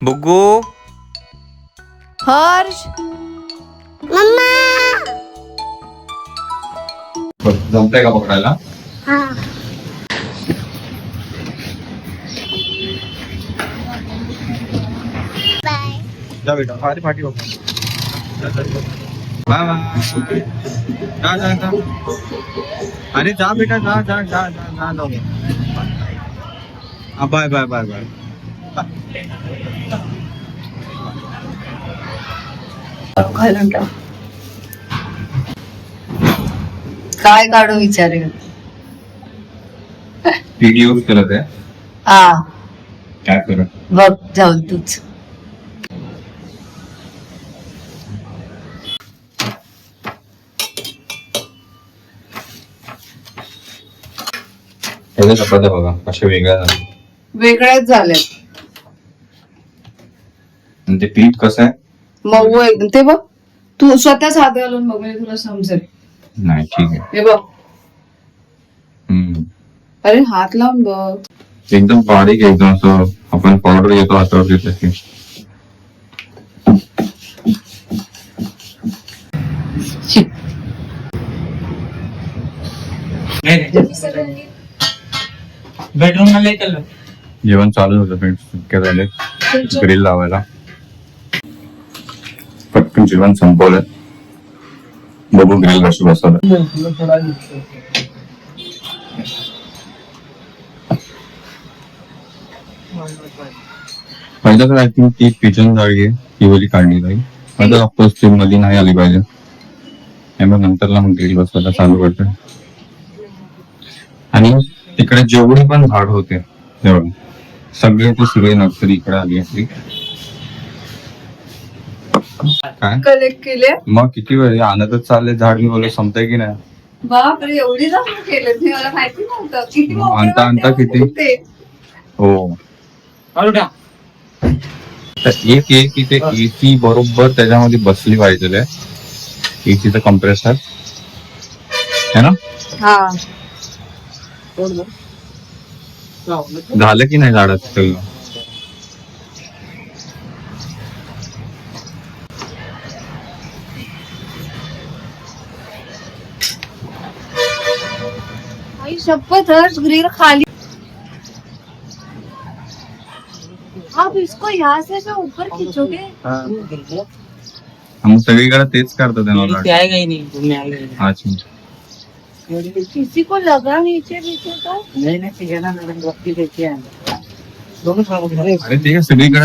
बुग्गू Harsh mamma जमतंय का पकडायला? हा बाय जा बेटा अरे पाठी बघ बाय बाय जा जा जा अरे जा बेटा जा जा जा जा जा बाय बाय बाय बाय काय काढू विचारेल. व्हिडिओ करत आहे हा काय करत बघ जाऊन तूच. त्याच्या चपात्या बघा कशा वेगळ्या झाल्या वेगळ्याच झाल्यात. आणि ते पीठ कसं आहे? मऊ एकदम. ते बघ तू स्वतःच हात घालून बघ म्हणजे तुला समजेल. नाही ठीक आहे हे बघ अरे हात लावून बघ. एकदम बारीक एकदम असं आपण पावडर घेतो हातावर घेतो तशी. बेडरूम मध्ये चलो. जेवण चालू होतं फ्रेंड्स झाले ग्रिल लावायला पटकन जेवण संपवलं. बघू ग्रिल कशी बसवलं. पहिलं तर आय थिंक ती किचन जाळी आहे ती वाली काढली जाईल. आता ऑफकोर्स ती मध्ये नाही आली पाहिजे. मग नंतरला मग ग्रिल बसवायला चालू करते. आणि तिकडे जेवढी पण झाड होते तेवढं सगळे ते सगळे नर्सरी इकडे आली असली. काय कलेक्ट केले. मग किती वेळ आणतच चालले झाड. मी बोलले संपतंय की नाही. बापरे एवढी जमा केले मला माहिती नव्हतं. किती मोठे आणता आणता होते किती ते. हो और उठा. तर एक एक इथे एसी बरोबर त्याच्यामध्ये बसली पाहिजे. एसीचं कंप्रेसर है ना. हा झालं की नाही झाडाचं सगळं. आई शपथ हर्ष ग्रिल खाली. आप इसको यहाँ से जो ऊपर खींचोगे. मग सगळीकडे तेच करतात ते आएगा ही नहीं. घूमने आएगा ही नहीं. अच्छा किसी को लगा नीचे पीछे तो. नहीं नहीं ठीक है ना. मैंने वक्ती देखी है. दोनों सालों में अरे ठीक आहे सगळीकडे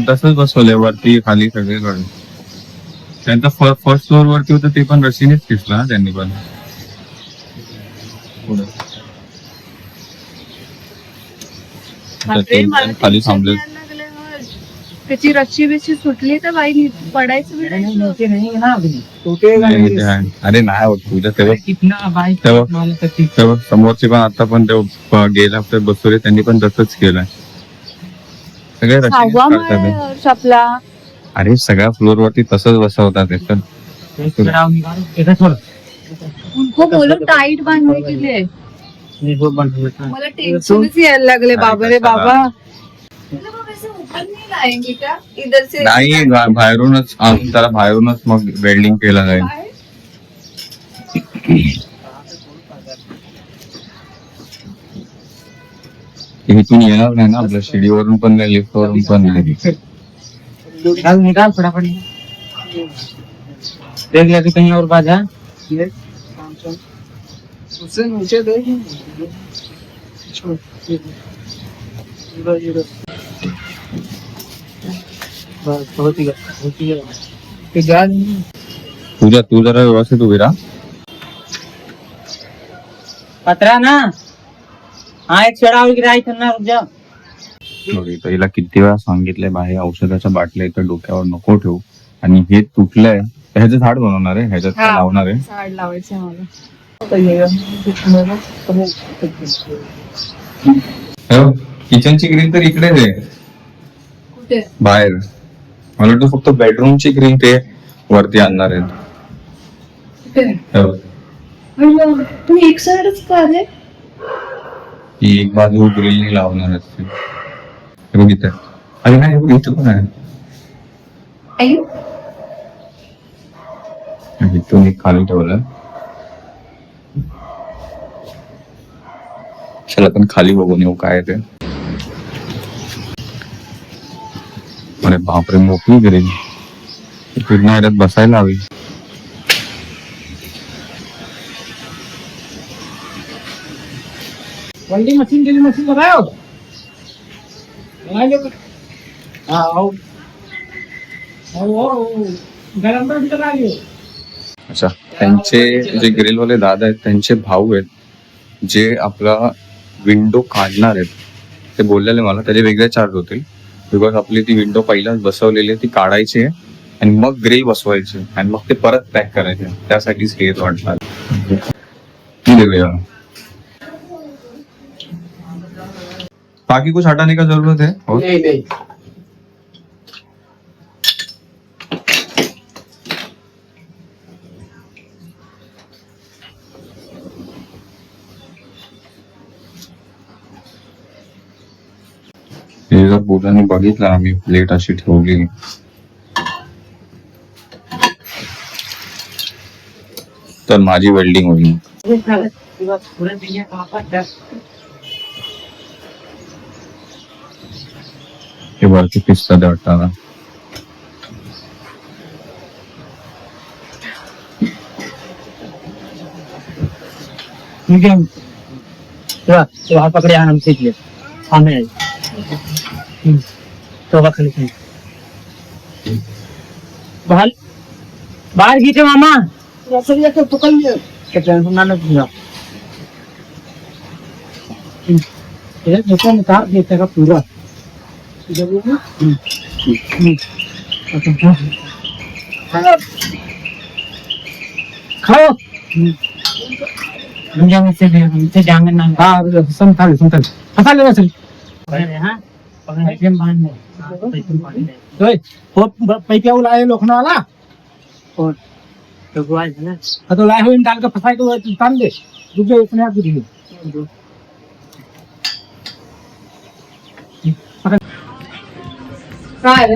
तसंच बसवलंय वरती खाली सगळीकडे. त्यांचा फर्स्ट फ्लोअर वरती होतं ते पण रशीनेच खिचलं ना त्यांनी पण. खाली थांबले. त्याची रस्सी बिस्सी सुटली तर बाई पडायचं नहीं बिडायचं. नीचे नहीं है ना अभी. टूटेगा नहीं. अरे नाही होत तुझ्या तेव्हा कितना बाइक तेव्हा माल तक. तेव्हा समोरचे पण आता पण ते गेल्या हफ्त्यात बसवले त्यांनी पण तसंच केलंय. सगळे रशीनेच हवा करतात हे. मार शपला. अरे सगळ्या फ्लोअर वरती तसंच बसवतात हे तर. चढ़ाव निकालो. इधर छोड़. उनको बोलो टाइट बांधने के लिए. ये वो बंद होता है. मला टेन्शनच यायला लागले बाबा रे कशाला? बाबा. ऊपर नहीं लाएंगे क्या इधर से. नाही बाहेरूनच त्याला बाहेरूनच मग वेल्डिंग केलं जाईल. इथून येणार नाही ना आपल्या शिडीवरून पण नाही लिफ्ट वरून पण नाही. निकाल निकाल फटाफट. देख लिया कि कहीं और बाजा. उससे नीचे देख. छोड़. इधर बस बहुत ही ते जा. तू जरा व्यवस्थित उभी राहा. पत्रा ना. हाँ एक चढ़ाव गिराई था ना. रुक जा. पहिला किती वेळा सांगितलंय बाहेर औषधाच्या बाटल्या इथं डोक्यावर नको ठेवू. आणि हे तुटलंय ह्याचं झाड बनवणार आहे ह्याच्यात काय लावणार आहे. झाड लावायचं मला. किचनची ग्रिल तर इकडेच आहे कुठे. बाहेर. मला वाटतं फक्त बेडरूमची ग्रिल ते वरती आणणार आहेत. कुठे. तू एक साइडच का रे. ही एक बाजू ग्रिल लावणार असते. हे बघ इथे अरे नाही इथं पण आहे. अय्यो. इथून एक खाली ठेवलं. चला आपण खाली बघून येऊ काय ते. अरे बापरे, मोकळी ग्रिल. फिरण्या ह्याच्यात बसायला हवी. वंडी मशीन के लिए मशीन लगाओ हाँ आओ गरम पर भी लगा लियो. अच्छा, त्यांचे जे ग्रिलवाले दादा आहेत त्यांचे भाऊ आहेत जे आपला विंडो काढणार आहेत. ते बोललेले मला त्याचे वेगळे चार्ज होतील. बिकॉज आपली ती विंडो पहिलाच बसवलेली आहे, ती काढायची आहे आणि मग ग्रिल बसवायची आणि मग ते परत पॅक करायचे. त्यासाठीच हे वाटणार. बाकी कुछ हटाने का जरूरत है? और? नहीं नहीं हे जर बोलाने बघितलं आम्ही प्लेट अशी ठेवली तर माझी वेल्डिंग होईल. हे वरती पिस्ता दे वाटतं. तो हाथ पकड़े आराम से ले हमें तो खाली बाहर बाहर खींचे मामा तो पकड़ लिया क्या सुना ना इधर देखो निकाल देते का पूरा खाओ मुझे जांगन ना हाँ संताल फसा लेना चल हाँ पकड़ बांध दे तो पैसे लाए लोखना वाला और तो गुआल है ना हाँ तो लाए हुए डाल के फंसा के तान दे रुक अपने आप गिरी काय रे?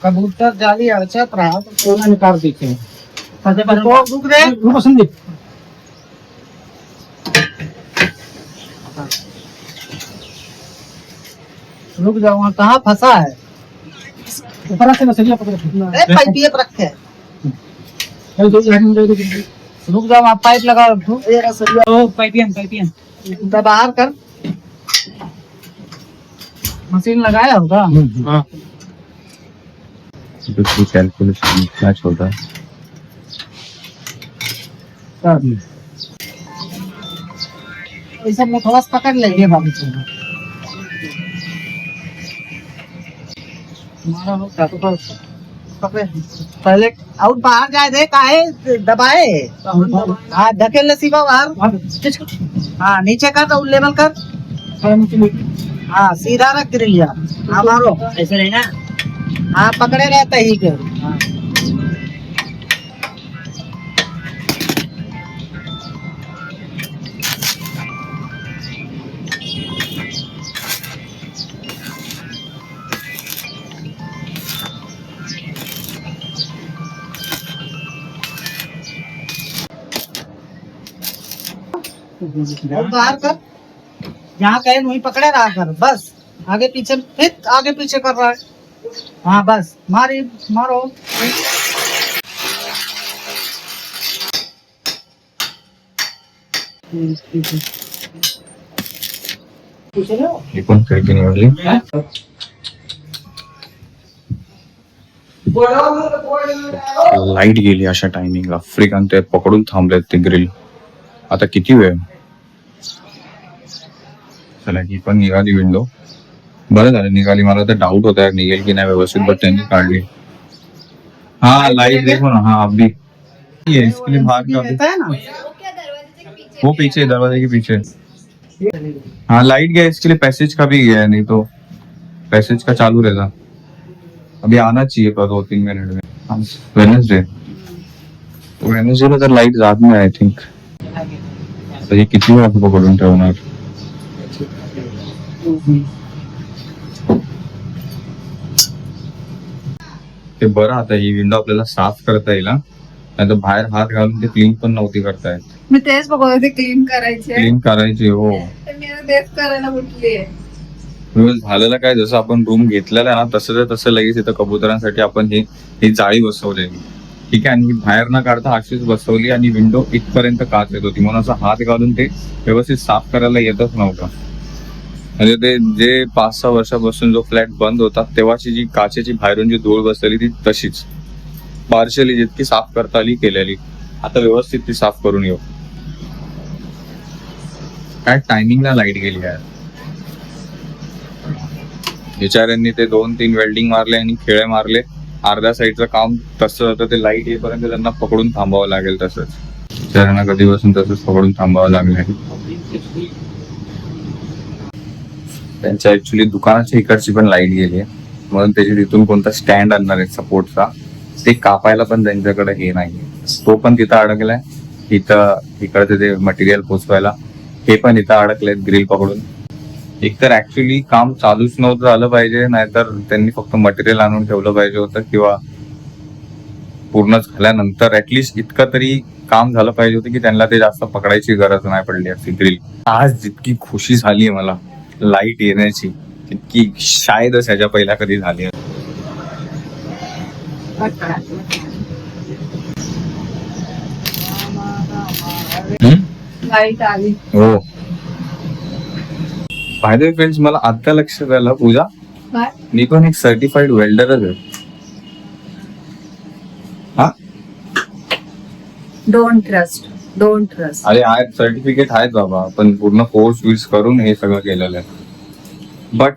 कबूतर जाली अड़चत रहा तो सोना निकाल देते रुक रे रुको संदीप रुक जाओ वहाँ कहाँ फंसा है ऊपर से मछलियाँ पकड़ पाइप रखे रुक जाओ आप पाइप लगा पाइपियन बाहर कर मशीन लगाया होगा हाँ कैलकुलेशन क्या छोटा सब में थोड़ा सा पकड़ लेंगे बाबू पहले आउट बाहर जाए दे काहे दबाए हाँ ढकेल सीधा बाहर हाँ नीचे कर तो लेवल कर हाँ सीधा रख लिया हाँ मारो ऐसे नहीं ना हाँ पकड़े रहते ही के बाहर कर जहाँ कहे वहीं पकड़े रहा कर बस आगे पीछे फिर आगे पीछे कर रहा है हाँ बस मारी मारो ही पण खिडकी निवडली. लाईट गेली अशा टायमिंगला. फ्रिकांत ते पकडून थांबलेत ते ग्रिल. आता किती वेळ. चला ही पण निघाली विंडो. बरं झालं निघाली. मला तर डाऊट होता निघेल की नाही व्यवस्थित बट त्यांनी काढली. हाँ लाइट देखो ना. हाँ अभी ये इसके लिए बाहर का वो पीछे दरवाजे के पीछे। हाँ लाइट गया इसके लिए, पैसेज का भी गया है, नहीं तो पैसेज का चालू रहेगा। अभी आना चाहिए पर 2-3 मिनट में। वेडनेसडे वेडनेसडेला तर लाईट जात नाही आय थिंक। तर हे किती वेळा पकडून ठेवणार? ते बरं आता ही विंडो आपल्याला साफ करता येईल, नाही तर बाहेर हात घालून ते क्लीन पण नव्हती करतायत। मी तेच बघत होते क्लीन करायचे, क्लीन करायची हो। तर मी आता तेच करायला उठली आहे. झालेलं काय, जसं आपण रूम घेतलेला आहे ना तसं तसं लगेच इथं कबुतरांसाठी आपण ही जाळी बसवलेली, ठीक आहे, आणि बाहेर न काढता अशीच बसवली आणि विंडो इथपर्यंत काच येत होती, म्हणून असं हात घालून ते व्यवस्थित साफ करायला येतच नव्हतं। म्हणजे ते जे 5-6 वर्षापासून जो फ्लॅट बंद होता तेव्हाची जी काचेची बाहेरून जी धूळ बसलेली ती तशीच पार्शली जितकी साफ करता आली केलेली, आता व्यवस्थित ती साफ करून येऊ। काय टायमिंगला लाईट गेली आहे, बिचाऱ्यांनी ते 2-3 वेल्डिंग मारले आणि खेळे मारले, अर्ध्या साईडचं काम तसं होतं, ते लाईट येईपर्यंत त्यांना पकडून थांबावं लागेल, तसंच बिचाऱ्यांना कधीपासून तसंच पकडून थांबावं लागलं आहे। त्यांच्या ऍक्च्युली दुकानाच्या इकडची पण लाईट गेली आहे, म्हणून त्याची तिथून कोणता स्टँड आणणार आहे सपोर्टचा, ते कापायला पण त्यांच्याकडे हे नाही, तो पण तिथं अडकलाय, इथं इकडचं ते मटेरियल पोचवायला हे पण इथं अडकलेत ग्रिल पकडून। एकतर ऍक्च्युली काम चालूच नव्हतं झालं पाहिजे, नाहीतर त्यांनी फक्त मटेरियल आणून ठेवलं पाहिजे होतं, किंवा पूर्ण झाल्यानंतर ऍटलिस्ट इतकं तरी काम झालं पाहिजे होतं की त्यांना ते जास्त पकडायची गरज नाही पडली असती ग्रिल। आज जितकी खुशी झाली मला लाईट येण्याची, तितकी शायदच ह्याच्या पहिल्या कधी झाली आहे। लाईट आली हो बाय द वे फ्रेंड्स, मला आता लक्षात आलं पूजा, काय? मी पण एक सर्टिफाईड वेल्डरच आहे। हा डोंट ट्रस्ट अरे आहेत सर्टिफिकेट आहेत बाबा, पण पूर्ण कोर्स यूज करून हे सगळं केलेलं आहे। बट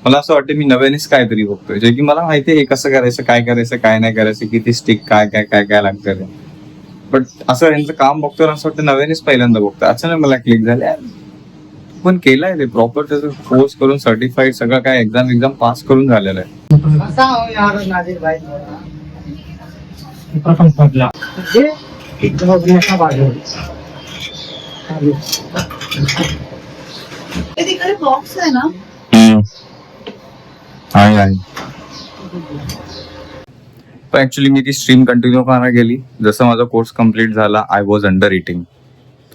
मला असं वाटतं मी नव्यानेच काहीतरी बघतोय, जे की मला माहिती आहे हे कसं करायचं, काय करायचं, काय नाही करायचं, किती स्टिक काय काय काय काय लागतं, बट असं यांचं काम बघतोय असं वाटतं नव्यानेच पहिल्यांदा बघतोय। अचानक मला क्लिक झाले, पण केलाय ते प्रॉपर, त्याचं कोर्स करून सर्टिफाईड सगळं काय एक्झाम पास करून झालेलं आहे। प्रथम पडला तिकडे बॉक्स आहे ना, आहे पण ऍक्च्युली मी ती स्ट्रीम कंटिन्यू करायला गेली, जसं माझा कोर्स कम्प्लीट झाला आय वॉज अंडर इटिंग।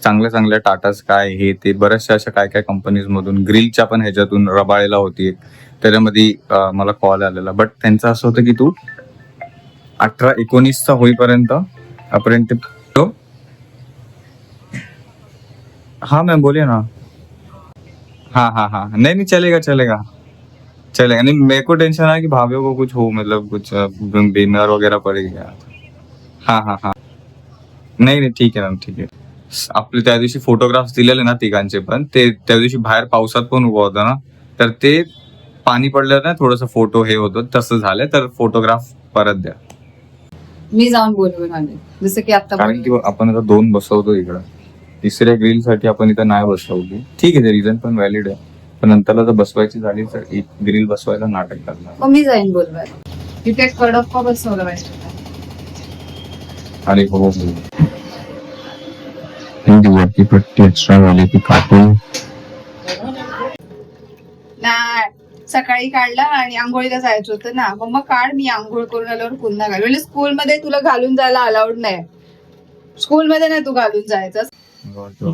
चांगल्या टाटा स्काय हे ते बऱ्याचशा अशा काय काय कंपनीज मधून, ग्रिलच्या पण ह्याच्यातून रबाळेला होती, त्याच्यामध्ये मला कॉल आलेला, बट त्यांचं असं होतं की तू 18-19 होईपर्यंत अप्रेंटिस। हाँ मैम बोलिए ना। हाँ नहीं चलेगा नहीं, मेरे को टेंशन है कि भाभीओ को कुछ हो, मतलब कुछ बीमार वगैरह पड़ेगा। हाँ नहीं ठीक है मैम, ठीक है। आपले त्या दिवशी फोटोग्राफ्स दिलेले ना तिघांचे पण, ते त्या दिवशी बाहेर पावसात पण उभा होता ना, तर ते पाणी पडलं ना थोडंसं फोटो हे होतं, तसं झालं, तर फोटोग्राफ परत द्या। मी जाऊन बोलवेन आले, जसं की आता कारण की आपण आता 2 बसवतो इकडं, तिसऱ्या ग्रिल साठी आपण इथं नाही बसवली, ठीक आहे, ते रिझन पण व्हॅलिड आहे, पण नंतरला जर बसवायची झाली तर एक ग्रिल बसवायला नाटक करणार। मी जाईन बोलवायला, तिथे कडक का बसवलं पाहिजे। अरे हो वरती पट्टी एक्स्ट्रा वाली ती काटून नाही, सकाळी काढला आणि आंघोळीला जायचं होतं ना, मग काढ, मी आंघोळ करून आल्यावर पुन्हा घाल, म्हणजे स्कूलमध्ये तुला घालून जायला अलाउड नाही, स्कूलमध्ये नाही तू घालून जायचं।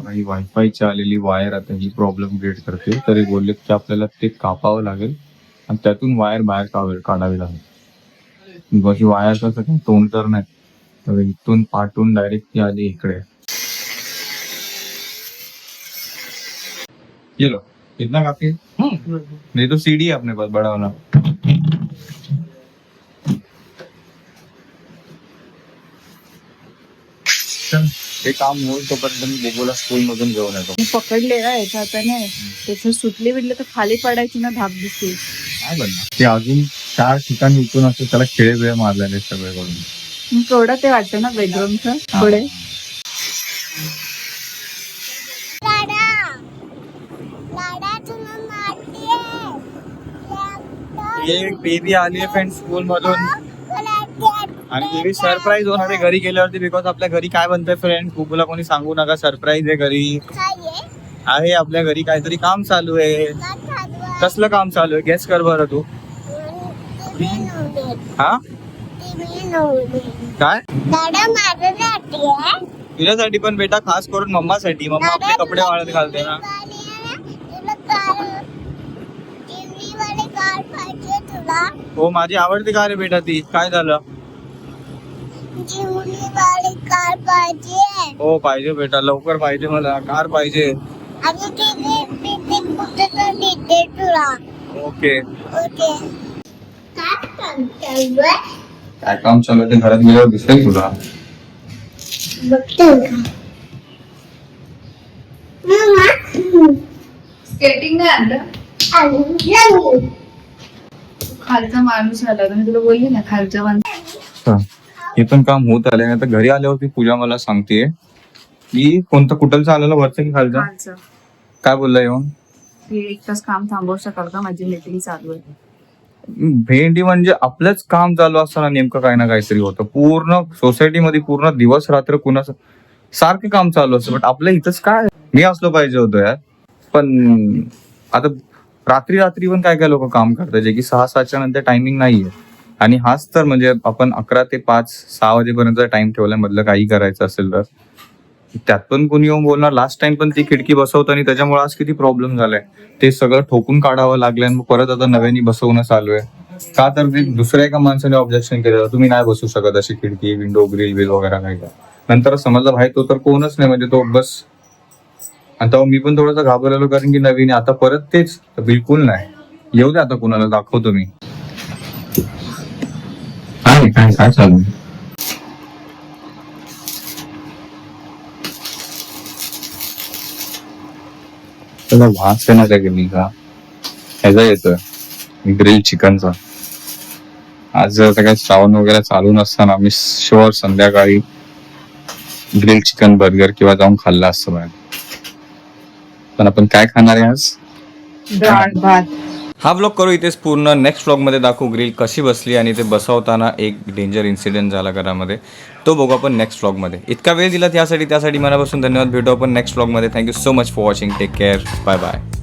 ही वायफायची आलेली वायर आता ही प्रॉब्लेम क्रिएट करते, तरी बोलले की आपल्याला ते कापावं लागेल आणि त्यातून वायर बाहेर काढावी लागेल। बाकी वायर कसं काही तोंड तर नाही, तर इथून पाठवून डायरेक्ट ती आली इकडे। ये लो, कितना काफी है? नहीं तो सीडी है अपने पास बड़ा वाला। हे काम होईल तोपर्यंत मी बोबोला स्कूल मधून घेऊन येतो। मी पकडले ना याच्या हाताने, त्याचं सुटले बिटले तर खाली पडायची ना, धाप दिसते। काय बनणार ते, अजून 4 ठिकाणी उठून असं त्याला खेळे वेळ मारलेले सगळे करून। थोडं ते वाटतं ना बेडरूमचं पुढे। एक बेबी आली आहे फ्रेंड स्कूल मधून आणि बेबी सरप्राईज होणार आहे घरी गेल्यावरती. बिकॉज आपल्या घरी काय बनतंय फ्रेंड, बुबूला कोणी सांगू नका, सरप्राईज आहे घरी. आहे आपल्या घरी काहीतरी काम चालू आहे. कसलं काम चालू आहे गेस कर बरं तू. हा काय तुझ्यासाठी पण बेटा, खास करून मम्मासाठी. मम्मा आपले कपडे वाळत घालते ना. हो माझी आवडती कार आहे बेटा ती. काय झालं? हो पाहिजे बेटा, लवकर पाहिजे मला कार पाहिजे. ओके काय काम चालू आहे ते घरात गेल्यावर दिसेल तुला. स्केटिंग नाही आणलं. खालचा माणूस आला मी तुला बोलली ना, खालच्या माणूस. हे पण काम होत आले. आता घरी आल्यावरती पूजा मला सांगतेय की कोणतं कुठलचं आलेलं, वरचं की खालचं. खालचं काय बोलला येऊन? एक तास काम थांबवू शकाल का, माझी मीटिंग चालू आहे. भेंडी म्हणजे आपलंच काम चालू असताना नेमकं काही ना काहीतरी होतं. पूर्ण सोसायटीमध्ये पूर्ण दिवस रात्र कुणाचं सारखं काम चालू असतं. बट आपल्या इथंच काय मी असलो पाहिजे होतं यार. पण आता रात्री रात्री पण काय काय लोक काम करतात जे की 6-7च्या नंतर टायमिंग नाहीये. आणि हाच तर म्हणजे आपण 11 ते 5-6 वाजेपर्यंत टाइम ठेवलाय मधलं काही करायचं असेल तर. त्यात पण कोणी येऊन बोलणार. लास्ट टाइम पण ती खिडकी बसवताना त्याच्यामुळे आज किती प्रॉब्लेम झालाय. ते सगळं ठोकून काढावं लागलंय आणि परत आता नव्याने बसवणं चालू आहे. का तर ते दुसऱ्या एका माणसाने ऑब्जेक्शन केलं, तुम्ही नाही बसू शकत अशी खिडकी, विंडो, ग्रिल बिल वगैरे काही. नंतर समजलं भाई तो तर कोणच नाही, म्हणजे तो बस. आणि तेव्हा मी पण थोडंसं घाबरलेलो कारण की नवीन. आता परत तेच बिलकुल नाही. येऊ दे आता कुणाला दाखवतो मी. काय काय चालू त्याला वास आहे ना त्या गेमिंगचा ह्याचा येतोय ग्रिल चिकनचा. आज जर काय श्रावण वगैरे चालू नसताना मी शुअर संध्याकाळी ग्रिल चिकन बर्गर किंवा जाऊन खाल्ला असतं बाहेर. पण आपण काय खाणार आहे आज? डाळ भात. हा व्लॉग करू इथेच पूर्ण. नेक्स्ट व्लॉगमध्ये दाखवू ग्रिल कशी बसली आणि ते बसवताना एक डेंजर इन्सिडेंट झाला घरामध्ये, तो बघू आपण नेक्स्ट व्लॉगमध्ये. इतका वेळ दिला त्यासाठी मनापासून धन्यवाद. भेटू आपण नेक्स्ट व्लॉगमध्ये. Thank you so much for watching. Take care. Bye bye.